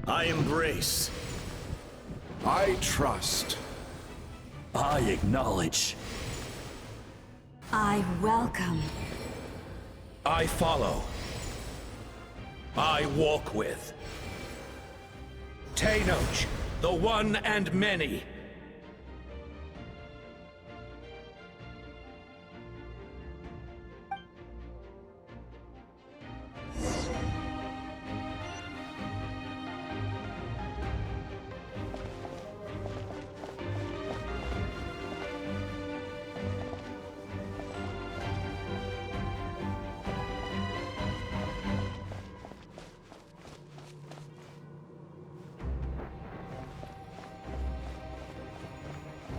I embrace. I trust. I acknowledge. I welcome. I follow. I walk with. Tenoch, the one and many.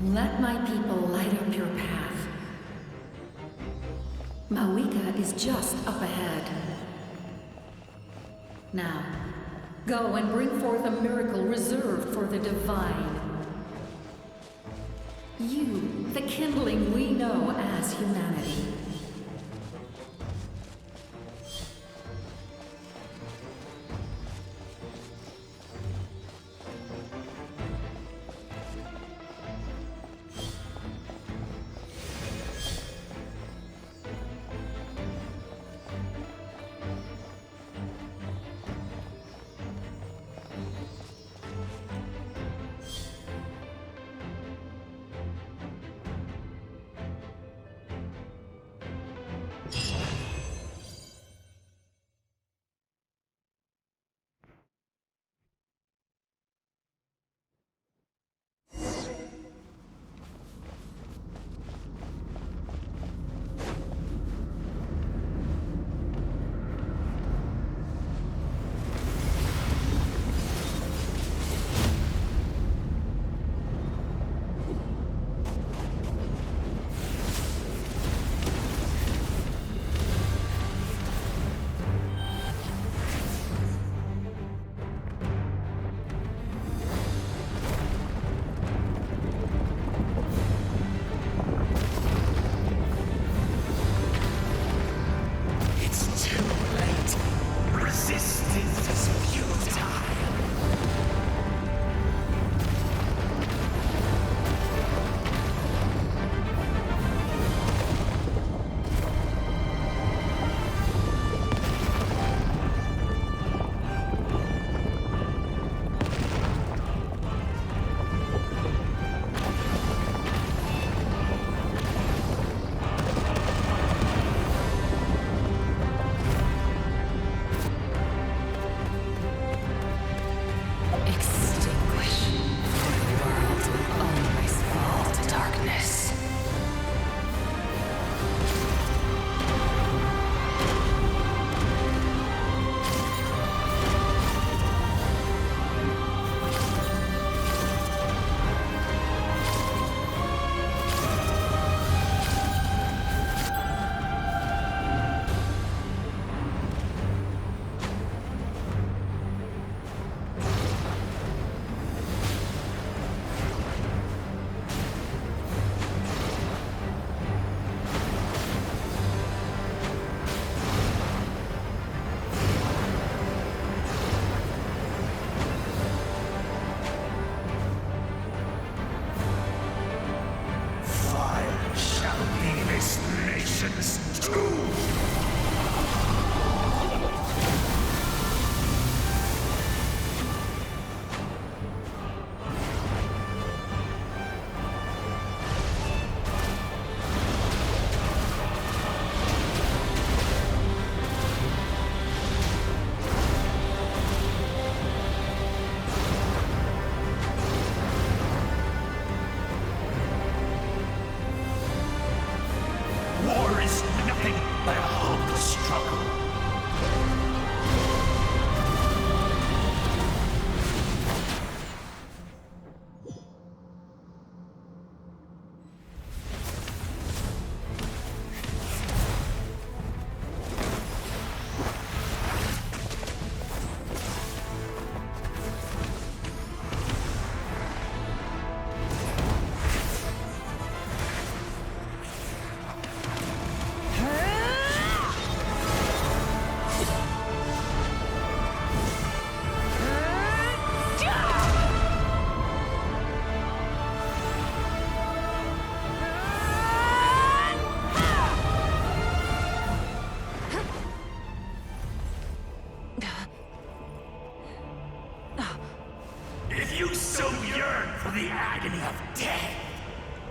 Let my people light up your path. Mawika is just up ahead. Now, go and bring forth a miracle reserved for the divine. You, the kindling we know as humanity.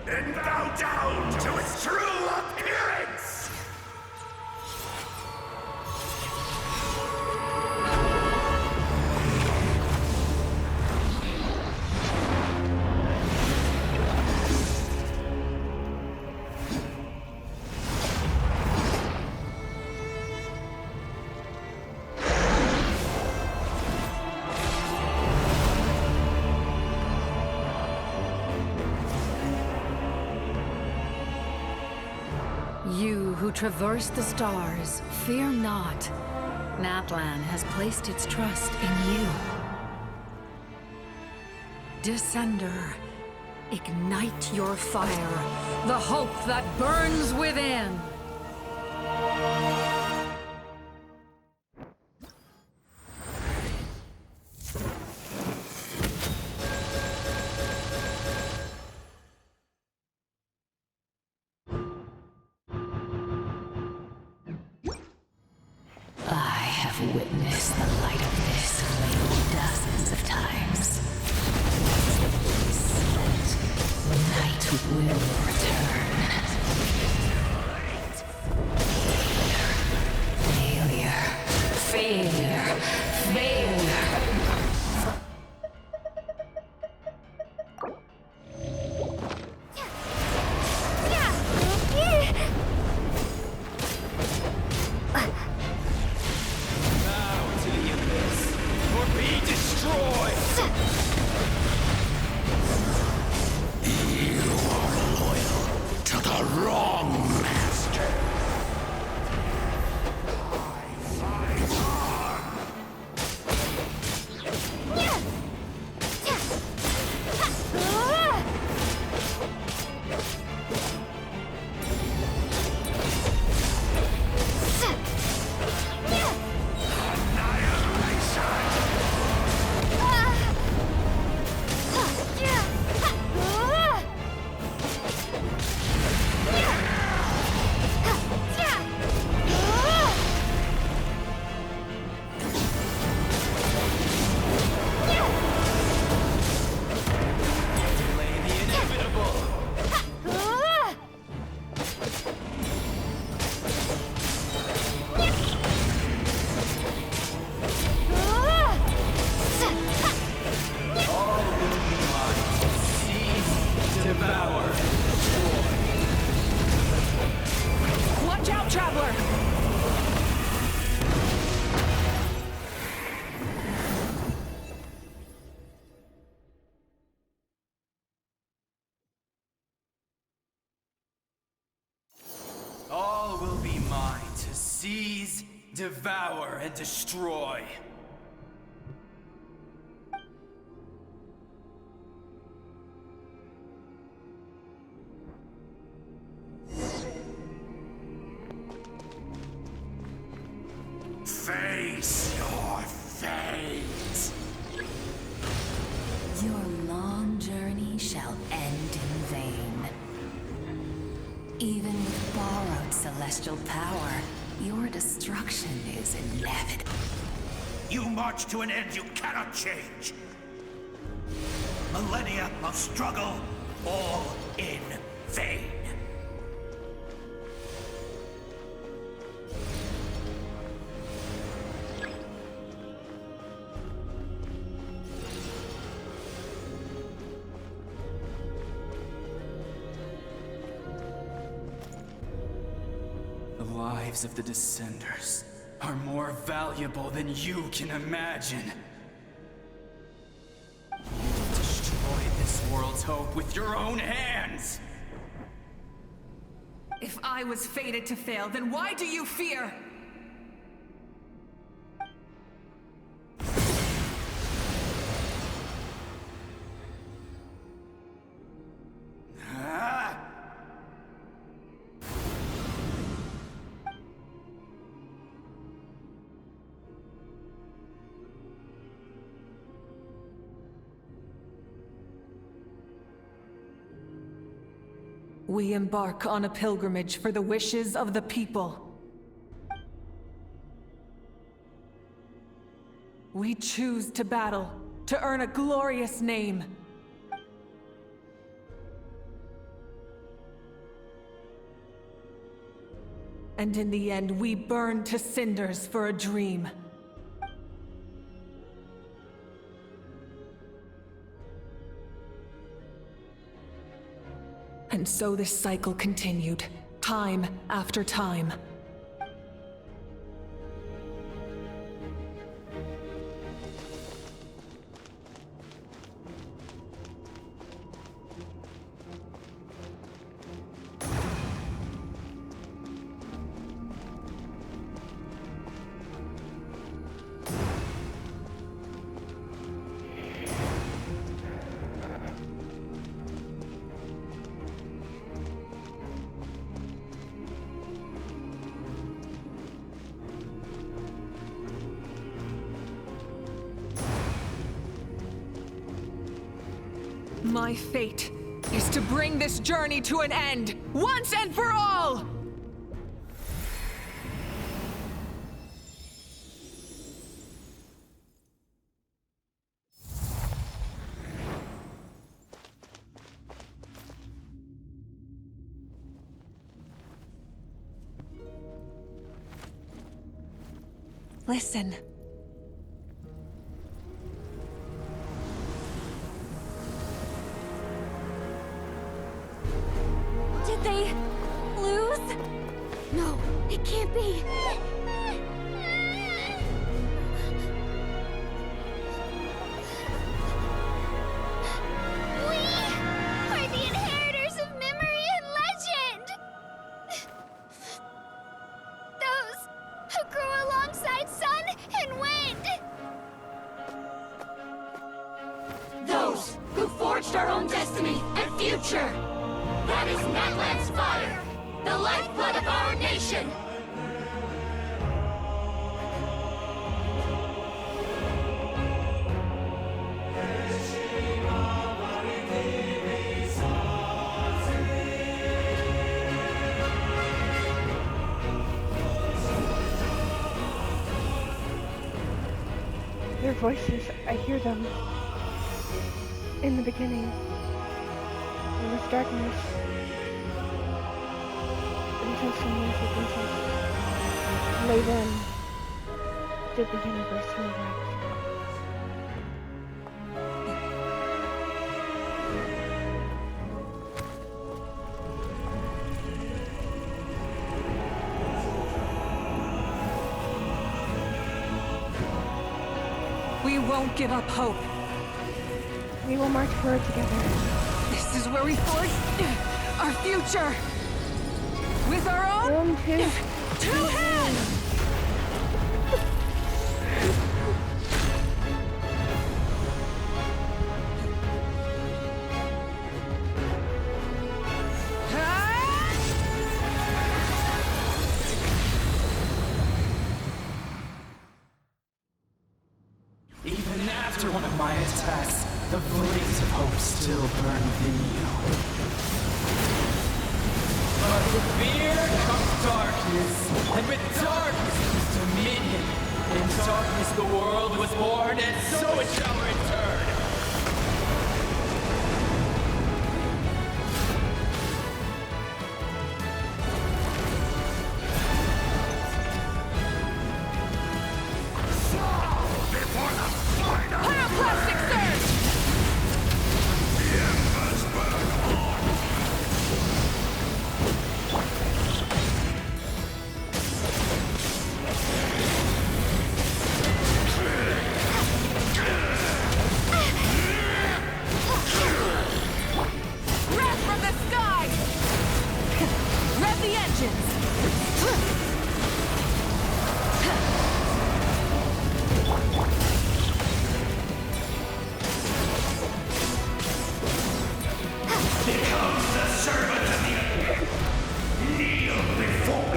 and bow down to its true appearance! You who traverse the stars, fear not. Natlan has placed its trust in you. Descender, ignite your fire, the hope that burns within! I have witnessed the light of this flame dozens of times. The night will return. Failure. Failure. Failure. Watch out, traveler! All will be mine to seize, devour, and destroy. Face your fate! Your long journey shall end in vain. Even with borrowed celestial power, your destruction is inevitable. You march to an end you cannot change. Millennia of struggle, all in vain. The lives of the Descenders are more valuable than you can imagine. You destroyed this world's hope with your own hands! If I was fated to fail, then why do you fear? Ah! We embark on a pilgrimage for the wishes of the people. We choose to battle, to earn a glorious name. And in the end, we burn to cinders for a dream. And so this cycle continued, time after time. My fate is to bring this journey to an end, once and for all! Listen. Did they lose? No, it can't be. We are the inheritors of memory and legend. Those who grew alongside sun and wind. Those who forged our own destiny and future. That is Natlan's fire, the lifeblood of our nation! Their voices, I hear them. In the beginning, there was darkness. Until someone opens us. Only then did the universe rewrite. We won't give up hope. We will march forward together. This is where we forge our future. With our own two hands! Even after one of my attacks, the blaze of hope still burned within you. But with fear comes darkness, and with darkness comes dominion. In darkness the world was born, and so it shall return. Before the final Pyroclastic surge! the embers burn on. Wrath from the sky! Rev the engines! Here comes the servant of the earth. Kneel before.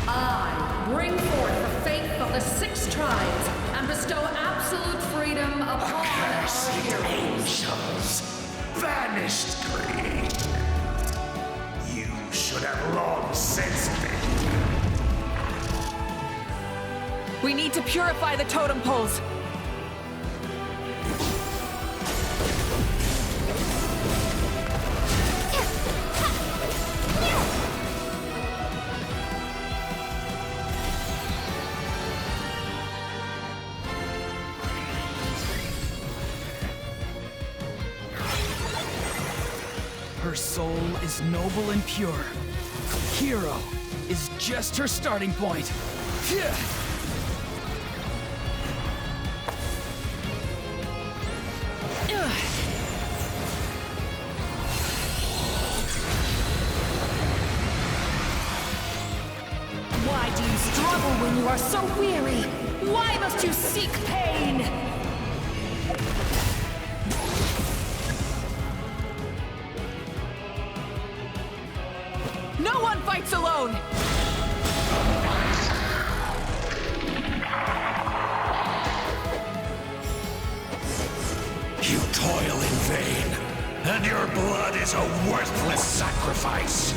I bring forth the faith of the 6 tribes and bestow absolute freedom upon our Accursed heroes. angels, vanished greed. You should have long since been. We need to purify the totem poles. Her soul is noble and pure. Hero is just her starting point. Why do you struggle when you are so weary? Why must you seek pain? No one fights alone! You toil in vain, and your blood is a worthless sacrifice.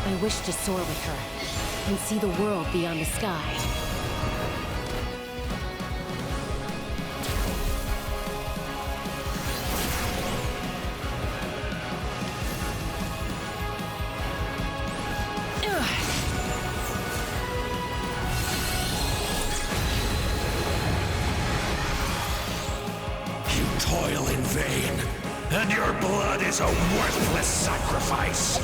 I wish to soar with her and see the world beyond the sky. You toil in vain, and your blood is a worthless sacrifice.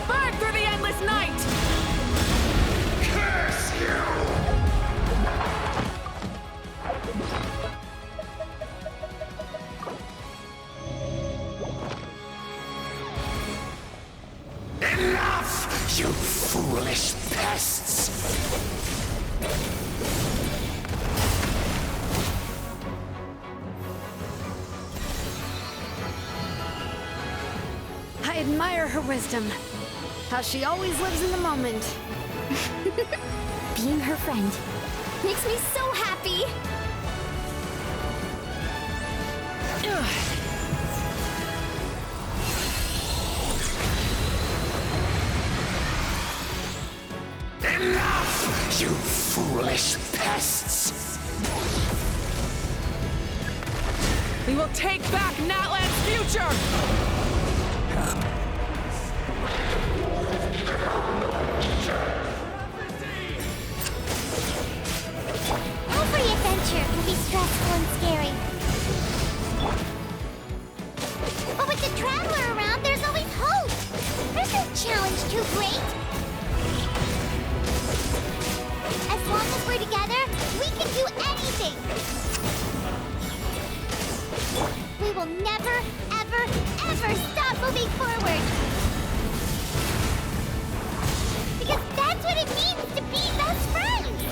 Burn through the endless night! Curse you! Enough, you foolish pests! I admire her wisdom. How she always lives in the moment. Being her friend makes me so happy. Enough, you foolish pests! We will take back Natlan's future! Every adventure can be stressful and scary. But with the Traveler around, there's always hope. There's no challenge too great. As long as we're together, we can do anything. We will never, ever, ever stop moving forward. Because that's what it means to be best friends.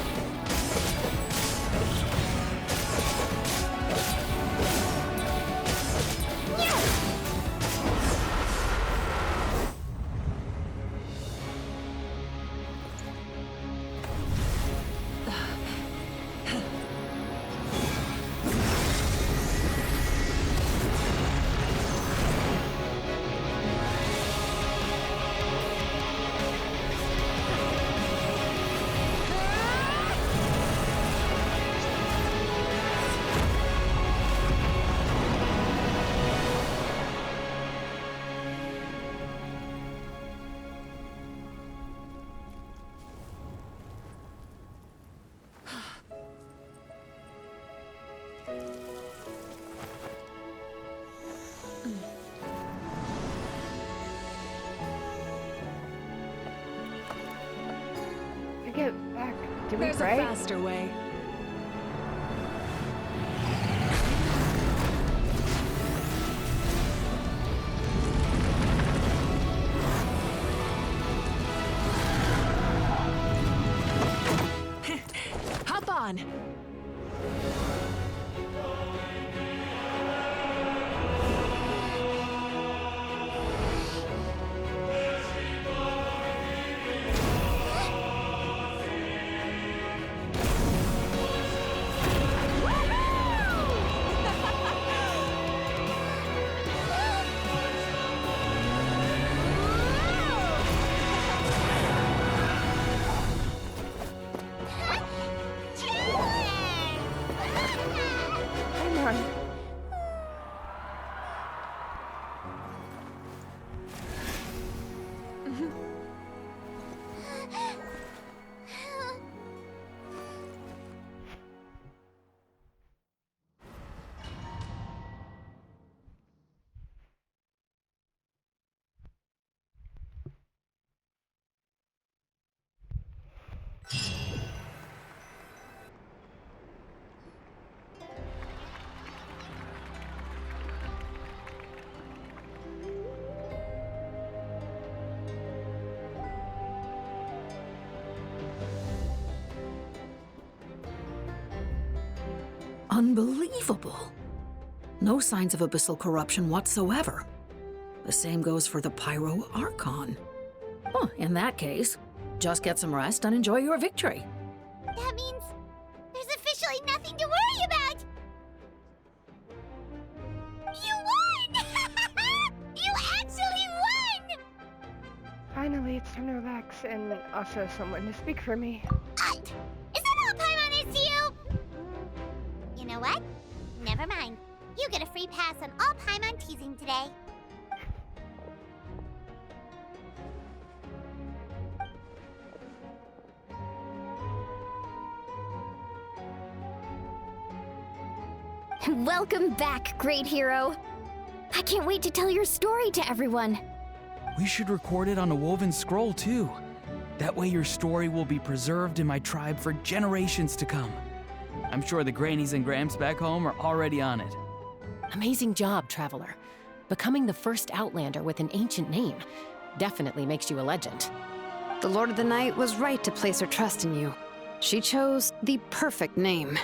Get back. Did we There's pray? a faster way. Hop on. Unbelievable. No signs of abyssal corruption whatsoever. The same goes for the Pyro Archon. Well, in that case, just get some rest and enjoy your victory. That means there's officially nothing to worry about! You won! You actually won! Finally, it's time to relax and also someone to speak for me. Is that all Paimon is to you? You know what? Never mind. You get a free pass on all Paimon teasing today. Welcome back, great hero. I can't wait to tell your story to everyone. We should record it on a woven scroll, too. That way your story will be preserved in my tribe for generations to come. I'm sure the Grannies and Gramps back home are already on it. Amazing job, Traveler. Becoming the first Outlander with an ancient name definitely makes you a legend. The Lord of the Night was right to place her trust in you. She chose the perfect name.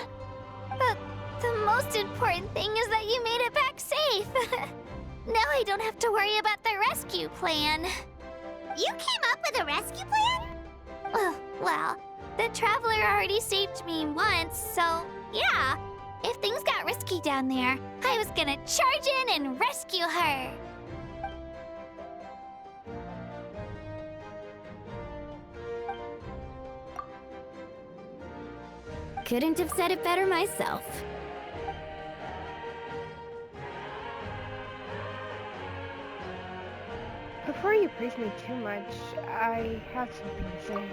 But the most important thing is that you made it back safe. Now I don't have to worry about the rescue plan. You came up with a rescue plan? Well, the Traveler already saved me once, so yeah. If things got risky down there, I was gonna charge in and rescue her. Couldn't have said it better myself. Before you praise me too much, I have something to say.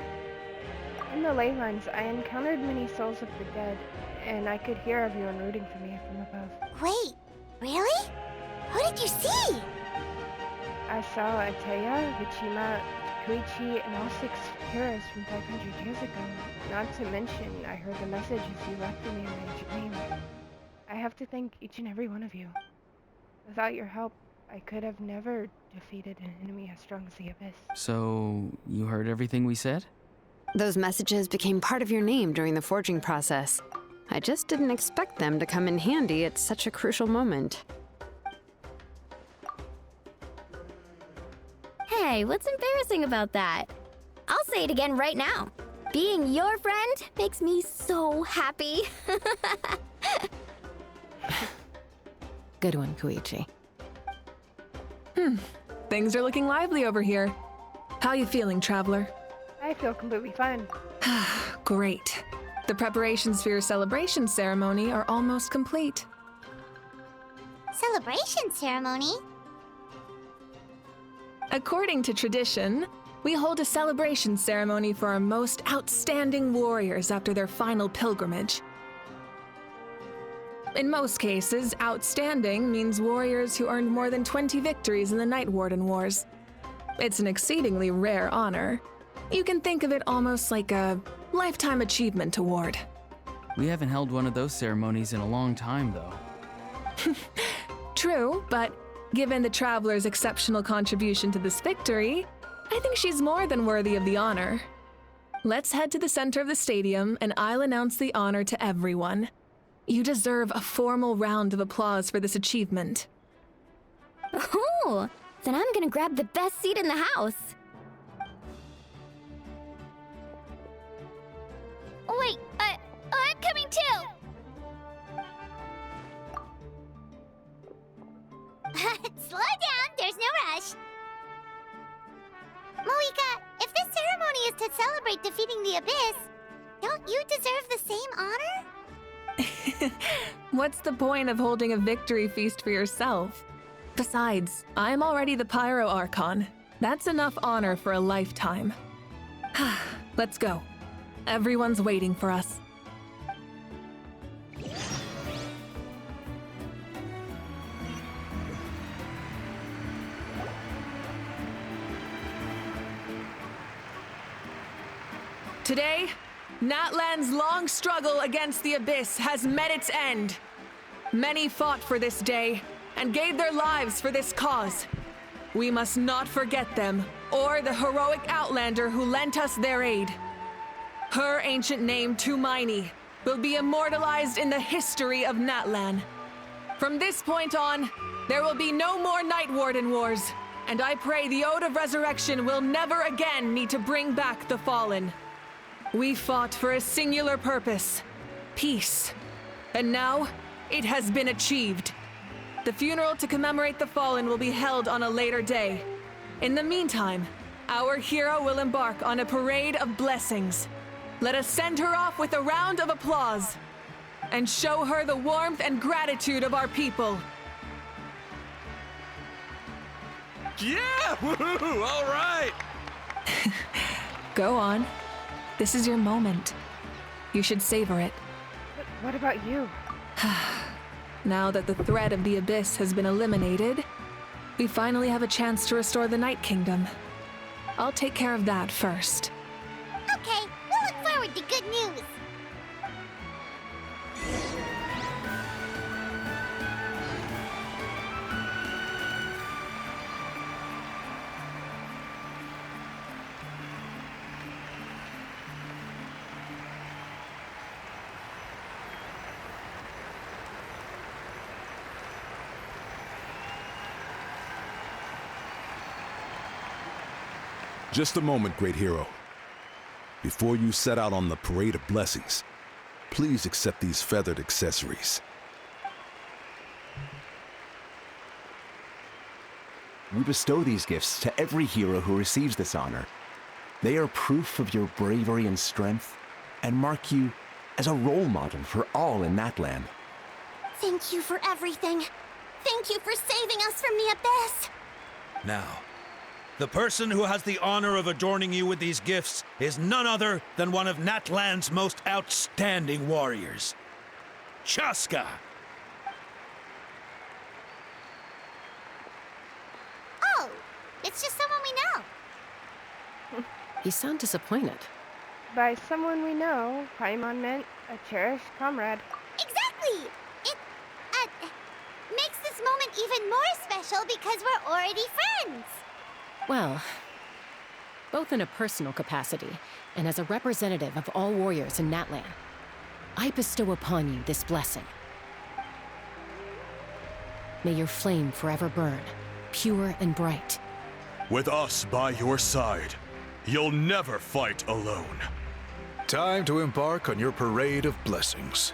In the ley lines, I encountered many souls of the dead, and I could hear everyone rooting for me from above. Wait, really? Who did you see? I saw Ataya, Vichima, Koichi, and all 6 heroes from 500 years ago. Not to mention, I heard the messages you left for me in my ancient name. I have to thank each and every one of you. Without your help, I could have never defeated an enemy as strong as the Abyss. So, you heard everything we said? Those messages became part of your name during the forging process. I just didn't expect them to come in handy at such a crucial moment. Hey, what's embarrassing about that? I'll say it again right now. Being your friend makes me so happy. Good one, Koichi. Things are looking lively over here. How you feeling, Traveler? I feel completely fine. Great. The preparations for your celebration ceremony are almost complete. Celebration ceremony? According to tradition, we hold a celebration ceremony for our most outstanding warriors after their final pilgrimage. In most cases, outstanding means warriors who earned more than 20 victories in the Night Warden Wars. It's an exceedingly rare honor. You can think of it almost like a lifetime achievement award. We haven't held one of those ceremonies in a long time, though. True, but given the Traveler's exceptional contribution to this victory, I think she's more than worthy of the honor. Let's head to the center of the stadium and I'll announce the honor to everyone. You deserve a formal round of applause for this achievement. Ooh, then I'm gonna grab the best seat in the house. Wait, I'm coming too! Slow down, there's no rush. Moika, if this ceremony is to celebrate defeating the Abyss, don't you deserve the same honor? What's the point of holding a victory feast for yourself? Besides, I'm already the Pyro Archon. That's enough honor for a lifetime. Let's go. Everyone's waiting for us. Today, Natlan's long struggle against the Abyss has met its end. Many fought for this day and gave their lives for this cause. We must not forget them or the heroic Outlander who lent us their aid. Her ancient name, Tumaini, will be immortalized in the history of Natlan. From this point on, there will be no more Night Warden wars, and I pray the Ode of Resurrection will never again need to bring back the Fallen. We fought for a singular purpose, peace, and now it has been achieved. The funeral to commemorate the Fallen will be held on a later day. In the meantime, our hero will embark on a parade of blessings. Let us send her off with a round of applause and show her the warmth and gratitude of our people. Yeah! Woohoo! All right! Go on. This is your moment. You should savor it. But what about you? Now that the threat of the Abyss has been eliminated, we finally have a chance to restore the Night Kingdom. I'll take care of that first. Okay, we'll look forward to good news. Just a moment, great hero. Before you set out on the Parade of Blessings, please accept these feathered accessories. We bestow these gifts to every hero who receives this honor. They are proof of your bravery and strength, and mark you as a role model for all in Natlan. Thank you for everything. Thank you for saving us from the Abyss. Now, the person who has the honor of adorning you with these gifts is none other than one of Natlan's most outstanding warriors, Chaska. Oh, it's just someone we know. You sound disappointed. By someone we know, Paimon meant a cherished comrade. Exactly! It, makes this moment even more special because we're already friends. Well, both in a personal capacity and as a representative of all warriors in Natlan, I bestow upon you this blessing. May your flame forever burn, pure and bright. With us by your side, you'll never fight alone. Time to embark on your Parade of Blessings.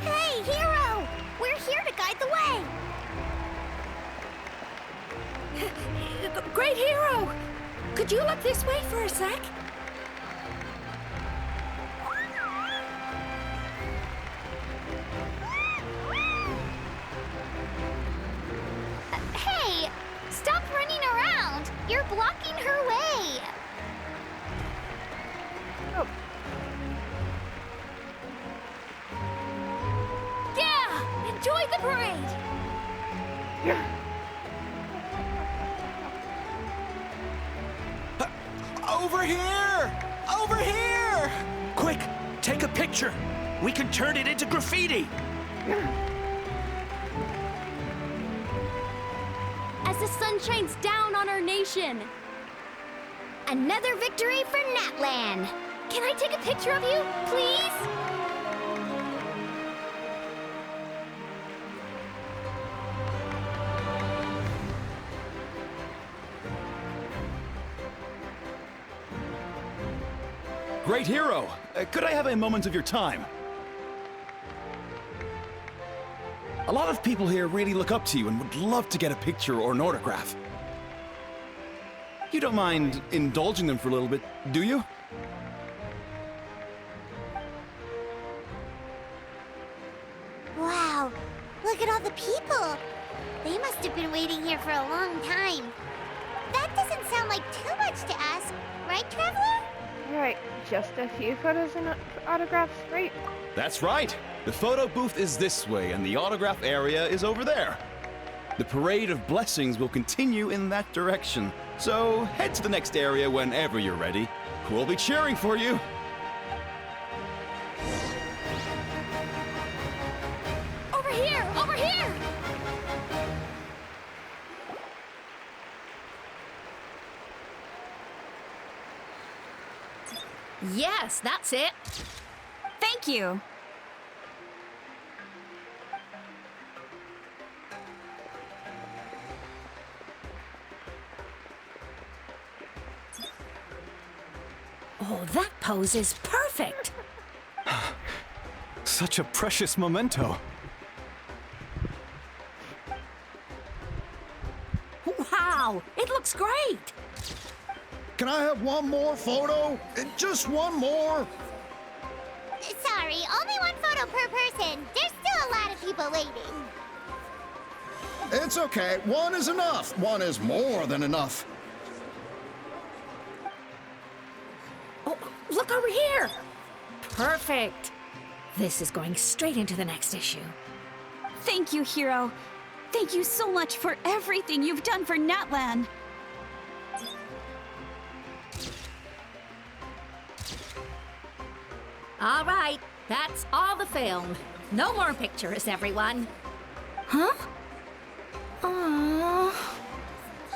Hey, hero! We're here to guide the way. Great hero! Could you look this way for a sec? Hey! Stop running around! You're blocking her way! Oh. Yeah! Enjoy the parade! Over here! Over here! Quick, take a picture. We can turn it into graffiti. As the sun shines down on our nation. Another victory for Natlan. Can I take a picture of you, please? Great hero! Could I have a moment of your time? A lot of people here really look up to you and would love to get a picture or an autograph. You don't mind indulging them for a little bit, do you? Wow, look at all the people! They must have been waiting here for a long time. That doesn't sound like too much to ask, right, Traveler? Right, just a few photos and autographs, right? That's right. The photo booth is this way, and the autograph area is over there. The Parade of Blessings will continue in that direction, so head to the next area whenever you're ready. We'll be cheering for you. Over here! Over here! Yes, that's it. Thank you. Oh, that pose is perfect. Such a precious memento. Wow, it looks great. Can I have one more photo? Just one more? Sorry, only one photo per person. There's still a lot of people waiting. It's okay. One is enough. One is more than enough. Oh, look over here. Perfect. This is going straight into the next issue. Thank you, Hero. Thank you so much for everything you've done for Natlan. All right, that's all the film. No more pictures, everyone. Huh? Aww.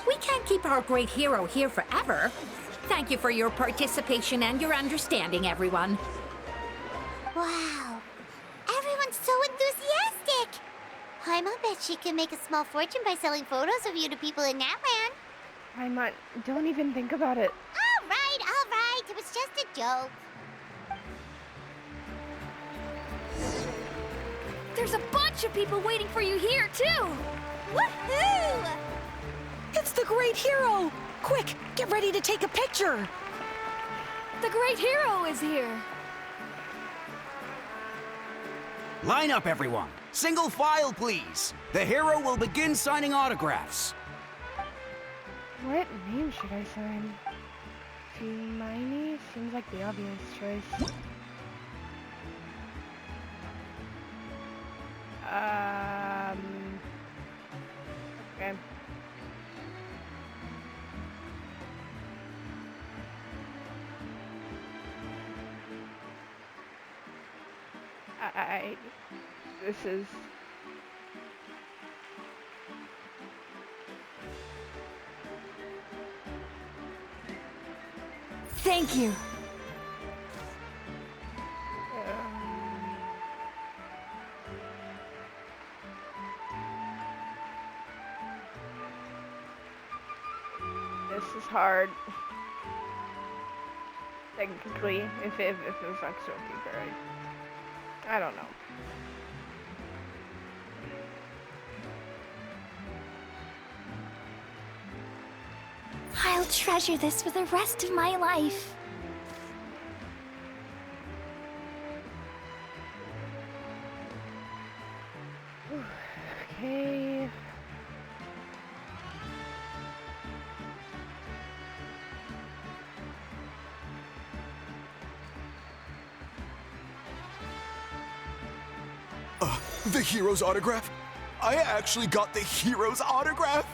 We can't keep our great hero here forever. Thank you for your participation and your understanding, everyone. Wow. Everyone's so enthusiastic. Paimon bet she can make a small fortune by selling photos of you to people in Natlan. Paimon, don't even think about it. All right. It was just a joke. There's a bunch of people waiting for you here, too. Woohoo! It's the great hero. Quick, get ready to take a picture. The great hero is here. Line up, everyone. Single file, please. The hero will begin signing autographs. What name should I sign? Hermione seems like the obvious choice. Okay. This is... Thank you. This is hard. Technically, if it was like so deeper, I don't know. I'll treasure this for the rest of my life. Okay. The hero's autograph? I actually got the hero's autograph?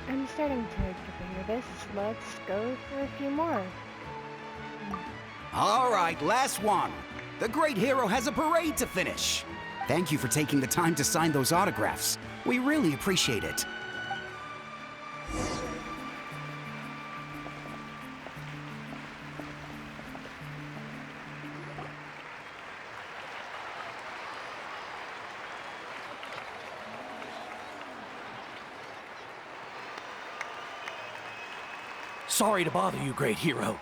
I'm starting to get to hear this. Let's go for a few more. All right, last one. The great hero has a parade to finish. Thank you for taking the time to sign those autographs. We really appreciate it. Sorry to bother you, great hero.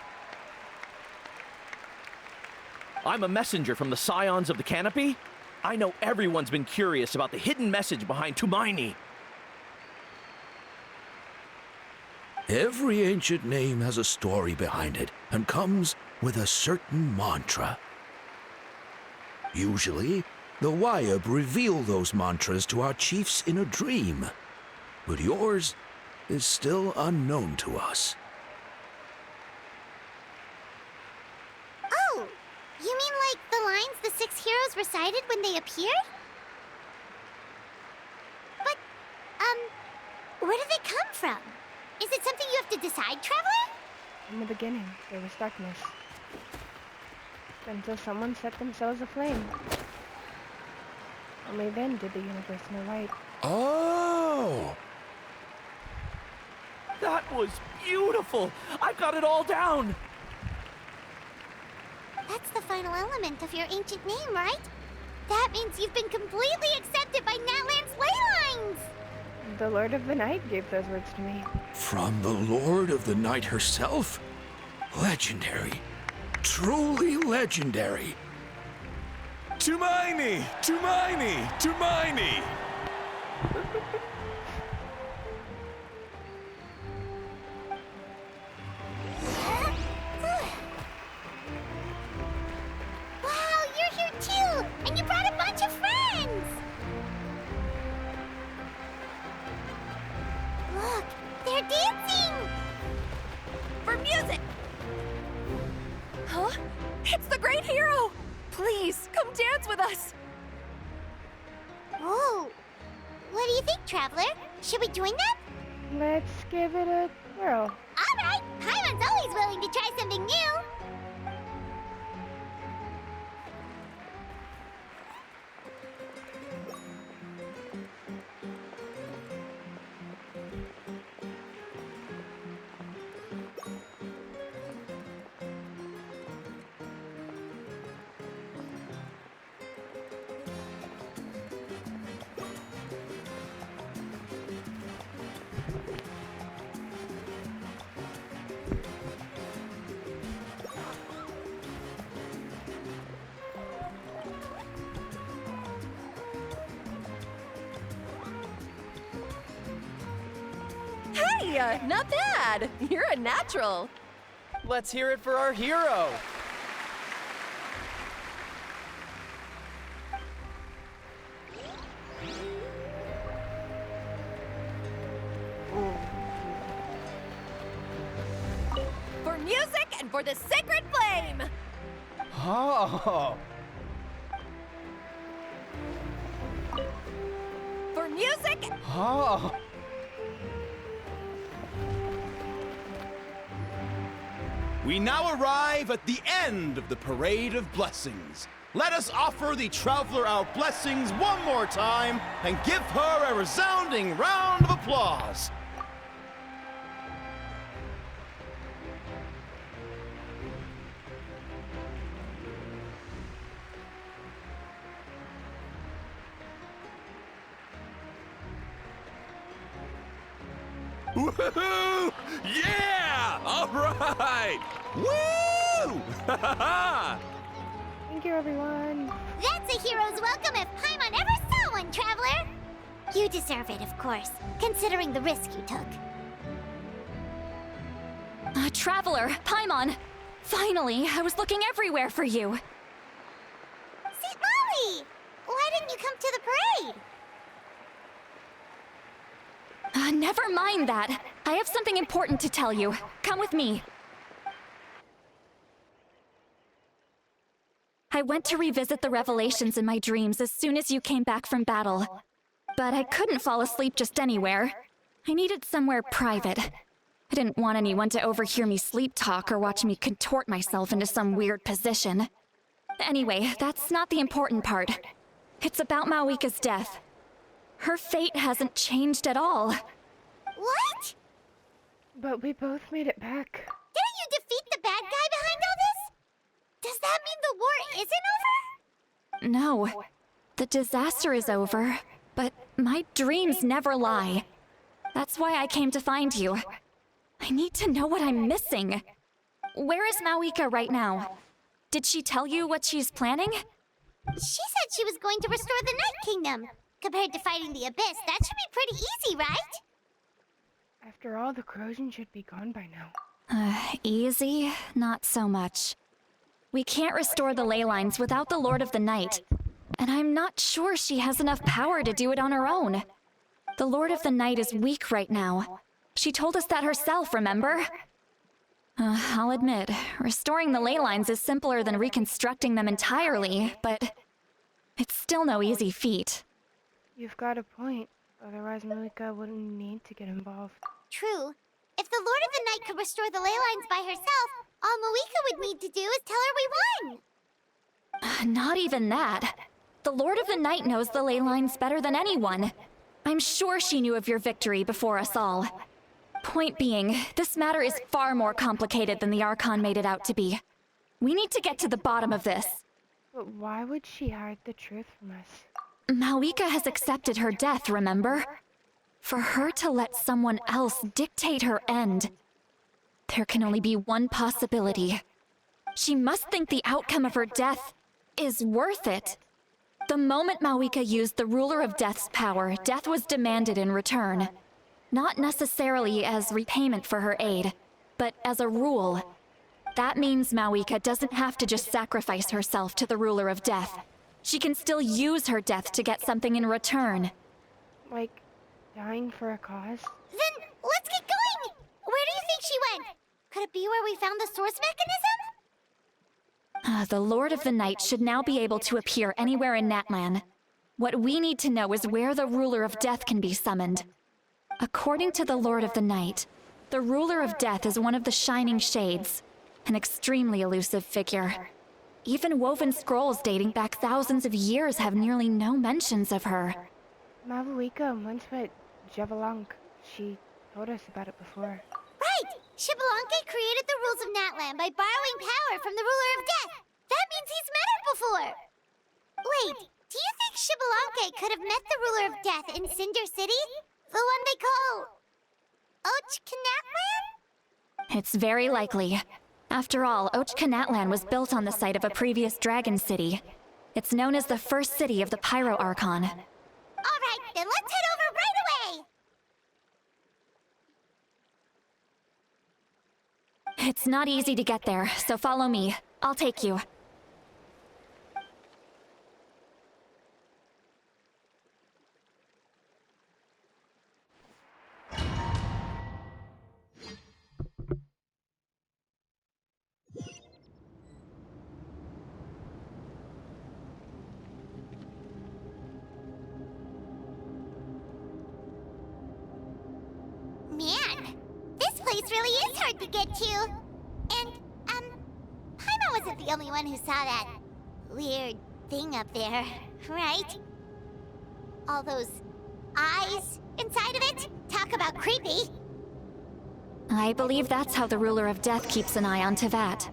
I'm a messenger from the Scions of the Canopy. I know everyone's been curious about the hidden message behind Tumaini. Every ancient name has a story behind it and comes with a certain mantra. Usually, the Wayab reveal those mantras to our chiefs in a dream, but yours is still unknown to us. Oh, you mean like the lines the 6 heroes recited when they appeared? But, where do they come from? Is it something you have to decide, Traveler? In the beginning, there was darkness. Until someone set themselves aflame. Only then did the universe know light. Oh! That was beautiful! I've got it all down! That's the final element of your ancient name, right? That means you've been completely accepted by Natlan's ley lines! The Lord of the Night gave those words to me. From the Lord of the Night herself? Legendary. Truly legendary. Tumaini! Tumaini! Tumaini! Wow, you're here too! And you brought a bunch of friends! Look, they're dancing! For music! Huh? It's the great hero! Please, come dance with us! Whoa! What do you think, Traveler? Should we join them? Let's give it a whirl. Alright! Paimon's always willing to try something new! Hey, not bad! You're a natural! Let's hear it for our hero! For music and for the sacred flame! Oh! For music! Oh! We now arrive at the end of the Parade of Blessings. Let us offer the Traveler our blessings one more time and give her a resounding round of applause. Woohoo! Yeah! All right! Woo! Thank you, everyone. That's a hero's welcome if Paimon ever saw one, Traveler! You deserve it, of course, considering the risk you took. Traveler, Paimon! Finally, I was looking everywhere for you! St. Molly! Why didn't you come to the parade? Never mind that. I have something important to tell you. Come with me. I went to revisit the revelations in my dreams as soon as you came back from battle. But I couldn't fall asleep just anywhere. I needed somewhere private. I didn't want anyone to overhear me sleep talk or watch me contort myself into some weird position. Anyway, that's not the important part. It's about Mawika's death. Her fate hasn't changed at all. What? But we both made it back. Didn't you defeat the bad guy behind all this? Does that mean the war isn't over? No. The disaster is over, but my dreams never lie. That's why I came to find you. I need to know what I'm missing. Where is Mawika right now? Did she tell you what she's planning? She said she was going to restore the Night Kingdom. Compared to fighting the Abyss, that should be pretty easy, right? After all, the corrosion should be gone by now. Easy? Not so much. We can't restore the ley lines without the Lord of the Night. And I'm not sure she has enough power to do it on her own. The Lord of the Night is weak right now. She told us that herself, remember? I'll admit, restoring the ley lines is simpler than reconstructing them entirely, but it's still no easy feat. You've got a point. Otherwise, Mawika wouldn't need to get involved. True. If the Lord of the Night could restore the ley lines by herself, all Mawika would need to do is tell her we won. Not even that. The Lord of the Night knows the ley lines better than anyone. I'm sure she knew of your victory before us all. Point being, this matter is far more complicated than the Archon made it out to be. We need to get to the bottom of this. But why would she hide the truth from us? Malika has accepted her death, remember? For her to let someone else dictate her end, there can only be one possibility. She must think the outcome of her death is worth it. The moment Malika used the Ruler of Death's power, death was demanded in return. Not necessarily as repayment for her aid, but as a rule. That means Malika doesn't have to just sacrifice herself to the Ruler of Death. She can still use her death to get something in return. Like, dying for a cause? Then let's get going! Where do you think she went? Could it be where we found the source mechanism? The Lord of the Night should now be able to appear anywhere in Natlan. What we need to know is where the Ruler of Death can be summoned. According to the Lord of the Night, the Ruler of Death is one of the Shining Shades, an extremely elusive figure. Even woven scrolls dating back thousands of years have nearly no mentions of her. Malika once met Jevalank. She told us about it before. Right! Shibalanke created the rules of Natlan by borrowing power from the Ruler of Death. That means he's met her before. Wait, do you think Shibalanke could have met the Ruler of Death in Cinder City? The one they call... Ochkanatlan? It's very likely. After all, Ochkanatlan was built on the site of a previous dragon city. It's known as the first city of the Pyro Archon. Alright, then let's head over right away! It's not easy to get there, so follow me. I'll take you. Man, this place really is hard to get to. And, Paimon wasn't the only one who saw that weird thing up there, right? All those eyes inside of it? Talk about creepy. I believe that's how the Ruler of Death keeps an eye on Tevat.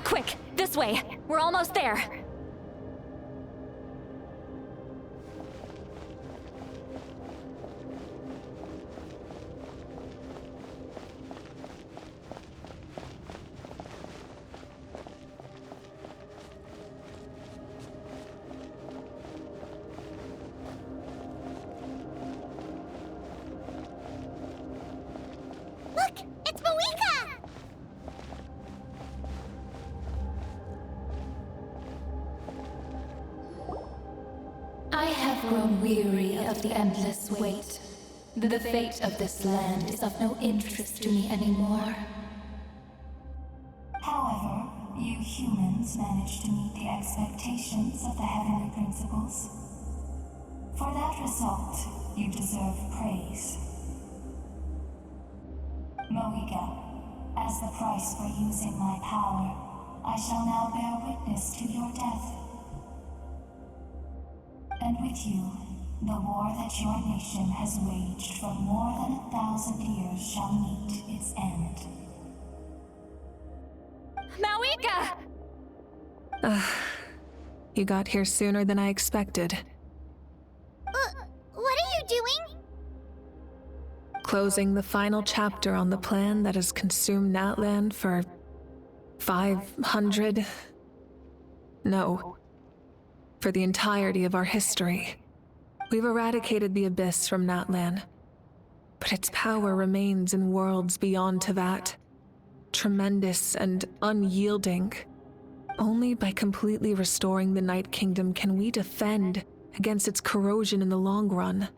Quick, this way! We're almost there! Look, it's Moika! I have grown weary of the endless wait. The fate of this land is of no interest to me anymore. However, you humans managed to meet the expectations of the heavenly principles. For that result, you deserve praise. Moika, as the price for using my power, I shall now bear witness to your death. And with you, the war that your nation has waged for more than 1,000 years shall meet its end. Malika! You got here sooner than I expected. What are you doing? Closing the final chapter on the plan that has consumed Natlan for 500... No. For the entirety of our history. We've eradicated the Abyss from Natlan, but its power remains in worlds beyond Tevat. Tremendous and unyielding. Only by completely restoring the Night Kingdom can we defend against its corrosion in the long run.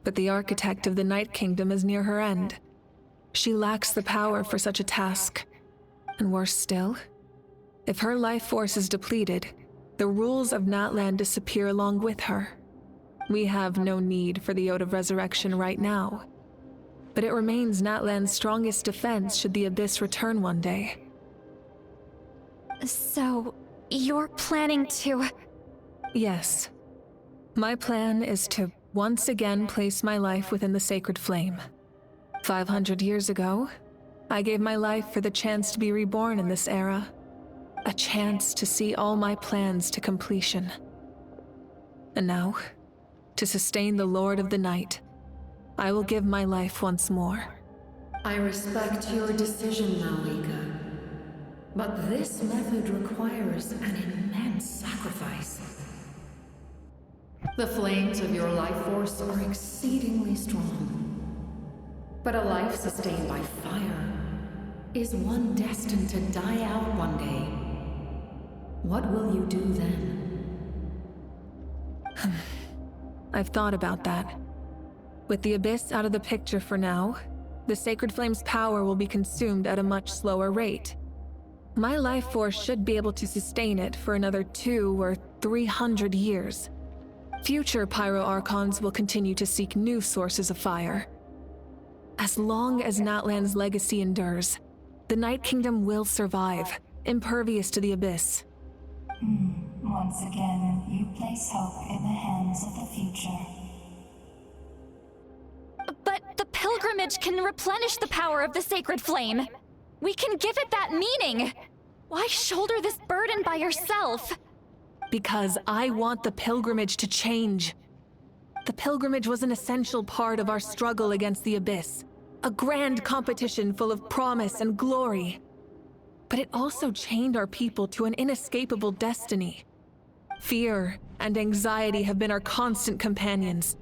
But the architect of the Night Kingdom is near her end. She lacks the power for such a task. And worse still, if her life force is depleted, the rules of Natlan disappear along with her. We have no need for the Ode of Resurrection right now, but it remains Natlan's strongest defense should the Abyss return one day. So, you're planning to... Yes. My plan is to once again place my life within the sacred flame. 500 years ago, I gave my life for the chance to be reborn in this era. A chance to see all my plans to completion. And now, to sustain the Lord of the Night, I will give my life once more. I respect your decision, Malika. But this method requires an immense sacrifice. The flames of your life force are exceedingly strong. But a life sustained by fire is one destined to die out one day. What will you do then? I've thought about that. With the Abyss out of the picture for now, the Sacred Flame's power will be consumed at a much slower rate. My life force should be able to sustain it for another 200 or 300 years. Future Pyro Archons will continue to seek new sources of fire. As long as Natlan's legacy endures, the Night Kingdom will survive, impervious to the Abyss. Once again, you place hope in the hands of the future. But the pilgrimage can replenish the power of the sacred flame. We can give it that meaning. Why shoulder this burden by yourself? Because I want the pilgrimage to change. The pilgrimage was an essential part of our struggle against the Abyss. A grand competition full of promise and glory. But it also chained our people to an inescapable destiny. Fear and anxiety have been our constant companions.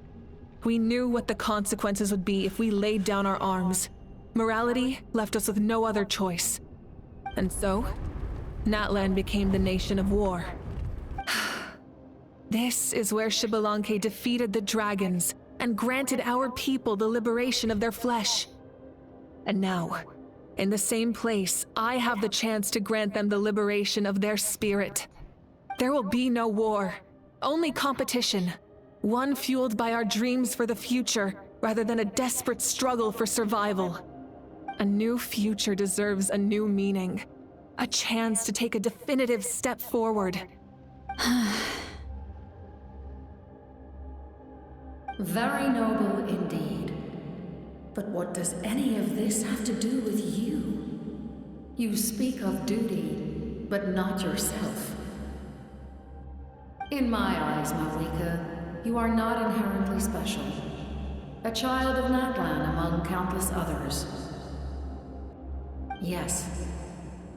We knew what the consequences would be if we laid down our arms. Morality left us with no other choice. And so, Natlan became the nation of war. This is where Xbalanque defeated the dragons and granted our people the liberation of their flesh. And now, in the same place, I have the chance to grant them the liberation of their spirit. There will be no war, only competition. One fueled by our dreams for the future, rather than a desperate struggle for survival. A new future deserves a new meaning. A chance to take a definitive step forward. Very noble indeed. But what does any of this have to do with you? You speak of duty, but not yourself. In my eyes, Malika, you are not inherently special. A child of Natlan among countless others. Yes,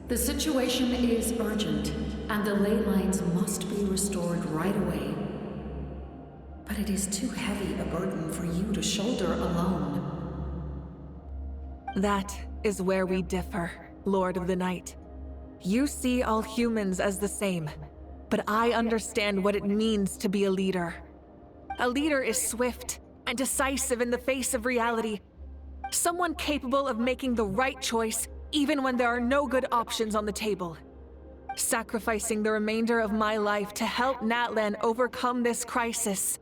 the situation is urgent, and the ley lines must be restored right away. But it is too heavy a burden for you to shoulder alone. That is where we differ, Lord of the Night. You see all humans as the same, but I understand what it means to be a leader. A leader is swift and decisive in the face of reality. Someone capable of making the right choice even when there are no good options on the table. Sacrificing the remainder of my life to help Natlan overcome this crisis.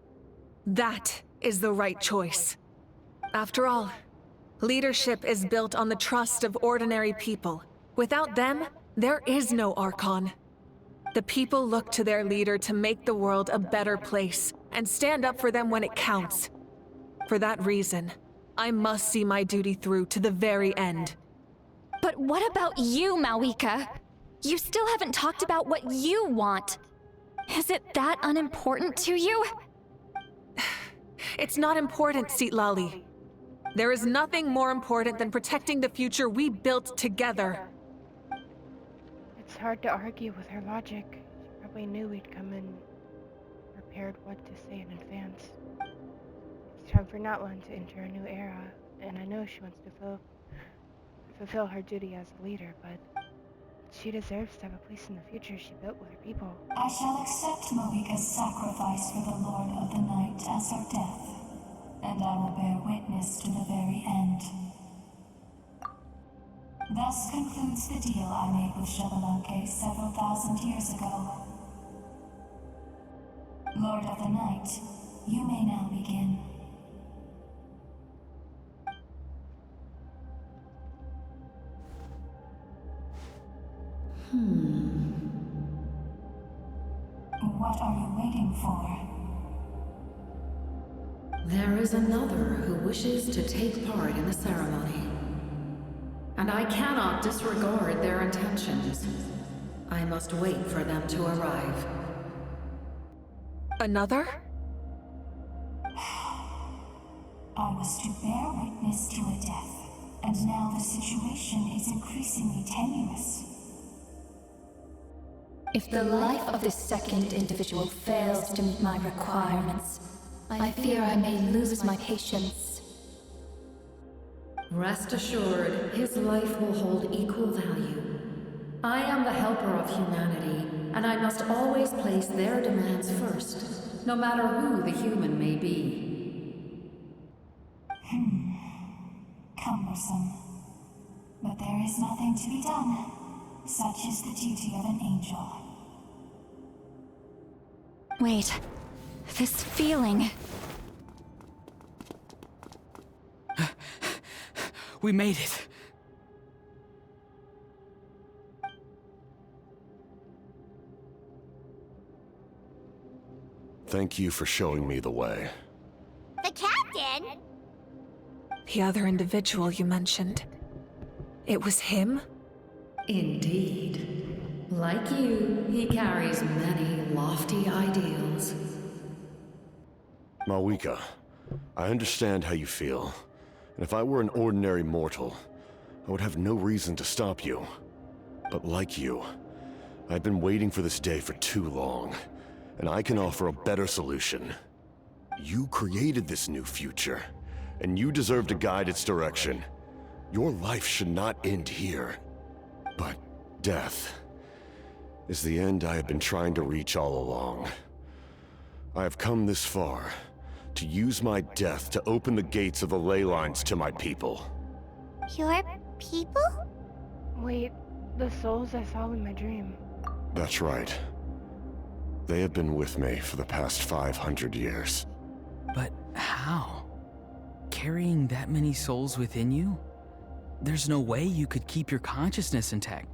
That is the right choice. After all, leadership is built on the trust of ordinary people. Without them, there is no Archon. The people look to their leader to make the world a better place and stand up for them when it counts. For that reason, I must see my duty through to the very end. But what about you, Malika? You still haven't talked about what you want. Is it that unimportant to you? It's not important, Citlali. There is nothing more important than protecting the future we built together. It's hard to argue with her logic. She probably knew we'd come in prepared what to say in advance. It's time for Natlan to enter a new era, and I know she wants to fulfill her duty as a leader, but she deserves to have a place in the future she built with her people. I shall accept Malika's sacrifice for the Lord of the Night as her death, and I will bear witness to the very end. Thus concludes the deal I made with Xbalanque several thousand years ago. Lord of the Night, you may now begin. What are you waiting for? There is another who wishes to take part in the ceremony. And I cannot disregard their intentions. I must wait for them to arrive. Another? I was to bear witness to a death, and now the situation is increasingly tenuous. If the life of this second individual fails to meet my requirements, I fear I may lose my patience. Rest assured, his life will hold equal value. I am the helper of humanity, and I must always place their demands first, no matter who the human may be. Cumbersome. But there is nothing to be done. Such is the duty of an angel. Wait, this feeling. We made it. Thank you for showing me the way. The captain? The other individual you mentioned. It was him? Indeed. Like you, he carries many lofty ideals. Mawika, I understand how you feel. And if I were an ordinary mortal, I would have no reason to stop you. But like you, I've been waiting for this day for too long, and I can offer a better solution. You created this new future, and you deserve to guide its direction. Your life should not end here. But death is the end I have been trying to reach all along. I have come this far to use my death to open the gates of the ley lines to my people. Your people? Wait, the souls I saw in my dream. That's right. They have been with me for the past 500 years. But how? Carrying that many souls within you? There's no way you could keep your consciousness intact.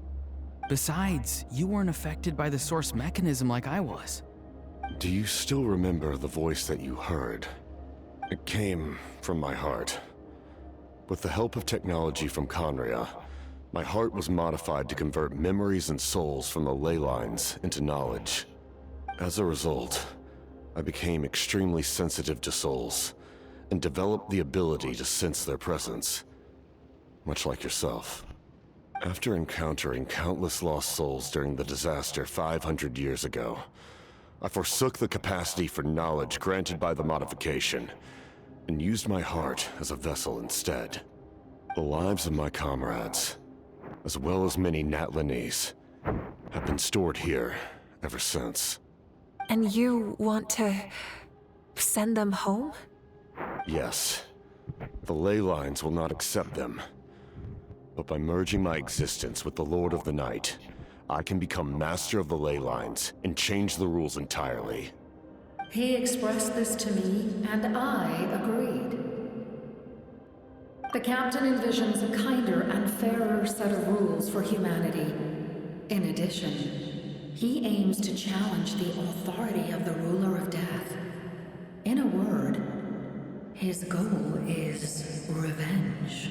Besides, you weren't affected by the source mechanism like I was. Do you still remember the voice that you heard? It came from my heart. With the help of technology from Conria, my heart was modified to convert memories and souls from the ley lines into knowledge. As a result, I became extremely sensitive to souls, and developed the ability to sense their presence, much like yourself. After encountering countless lost souls during the disaster 500 years ago, I forsook the capacity for knowledge granted by the modification, and used my heart as a vessel instead. The lives of my comrades, as well as many Natlanese, have been stored here ever since. And you want to send them home? Yes. The ley lines will not accept them. But by merging my existence with the Lord of the Night, I can become master of the ley lines and change the rules entirely. He expressed this to me, and I agreed. The captain envisions a kinder and fairer set of rules for humanity. In addition, he aims to challenge the authority of the ruler of death. In a word, his goal is revenge.